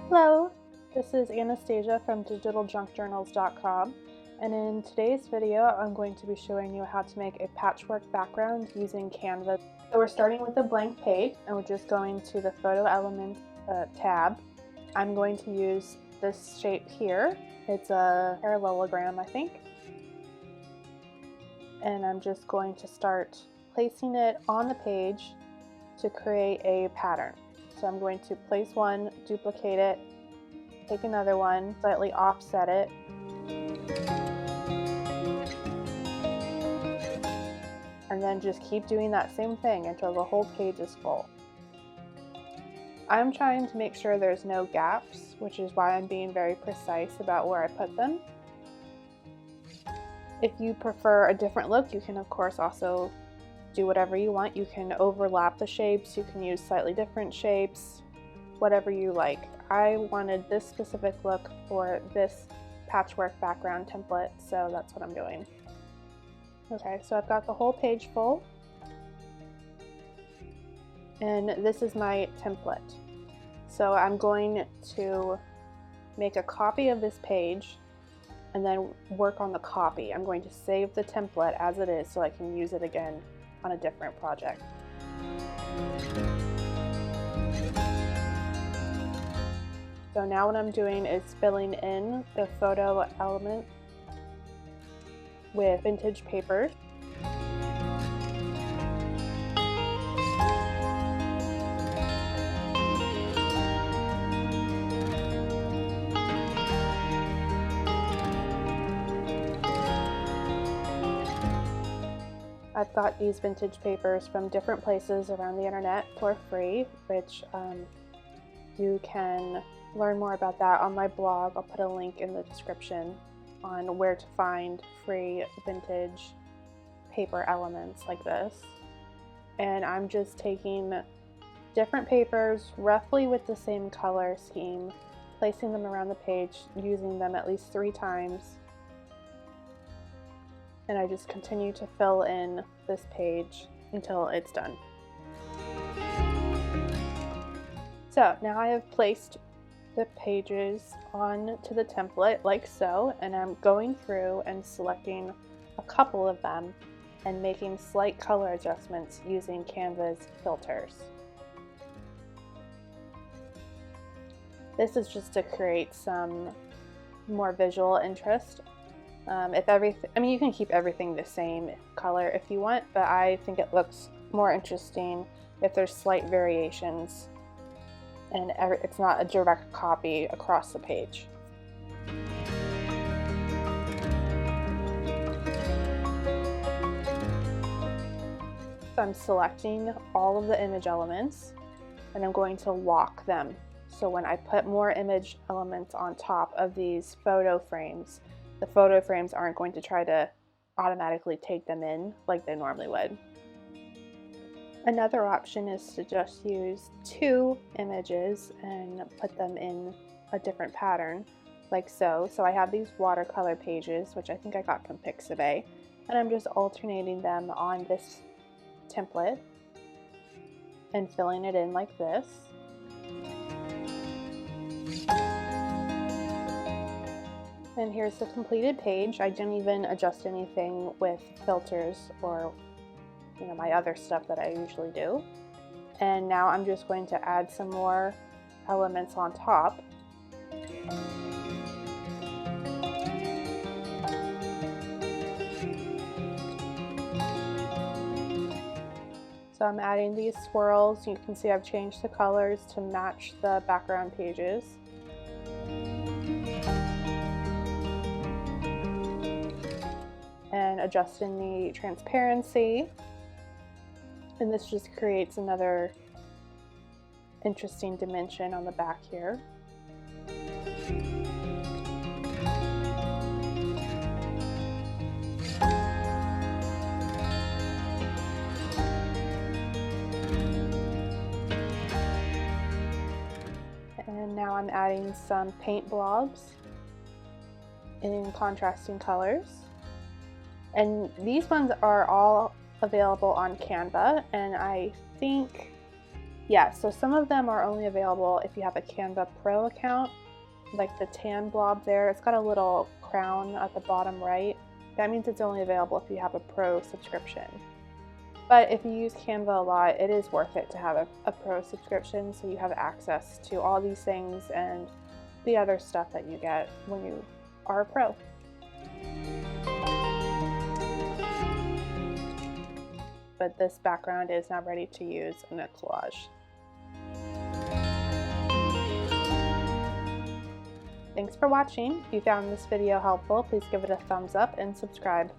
Hello, this is Anastasia from digitaljunkjournals.com, and in today's video I'm going to be showing you how to make a patchwork background using Canva. So we're starting with a blank page and we're just going to the photo element tab. I'm going to use this shape here. It's a parallelogram, I think. And I'm just going to start placing it on the page to create a pattern. So I'm going to place one, duplicate it, take another one, slightly offset it, and then just keep doing that same thing until the whole page is full. I'm trying to make sure there's no gaps, which is why I'm being very precise about where I put them. If you prefer a different look, you can of course also do whatever you want. You can overlap the shapes, you can use slightly different shapes, whatever you like. I wanted this specific look for this patchwork background template, so that's what I'm doing. Okay, so I've got the whole page full, and this is my template. So I'm going to make a copy of this page and then work on the copy. I'm going to save the template as it is so I can use it again on a different project. So now what I'm doing is filling in the photo element with vintage paper. I've got these vintage papers from different places around the internet for free, which you can learn more about that on my blog. I'll put a link in the description on where to find free vintage paper elements like this. And I'm just taking different papers roughly with the same color scheme, placing them around the page, using them at least 3 times. And I just continue to fill in this page until it's done. So now I have placed the pages onto the template like so, and I'm going through and selecting a couple of them and making slight color adjustments using Canva's filters. This is just to create some more visual interest. You can keep everything the same color if you want, but I think it looks more interesting if there's slight variations and it's not a direct copy across the page. So I'm selecting all of the image elements and I'm going to lock them. So when I put more image elements on top of these photo frames, the photo frames aren't going to try to automatically take them in like they normally would. Another option is to just use 2 images and put them in a different pattern, like so. So I have these watercolor pages, which I think I got from Pixabay, and I'm just alternating them on this template and filling it in like this. And here's the completed page. I didn't even adjust anything with filters or my other stuff that I usually do. And now I'm just going to add some more elements on top. So I'm adding these swirls. You can see I've changed the colors to match the background pages. And adjusting the transparency. And this just creates another interesting dimension on the back here. And now I'm adding some paint blobs in contrasting colors. And these ones are all available on Canva, and I think Yeah, so some of them are only available if you have a Canva Pro account, like the tan blob there. It's got a little crown at the bottom right. That means it's only available if you have a Pro subscription. But if you use Canva a lot, it is worth it to have a Pro subscription so you have access to all these things and the other stuff that you get when you are a Pro. But this background is now ready to use in a collage. Thanks for watching. If you found this video helpful, please give it a thumbs up and subscribe.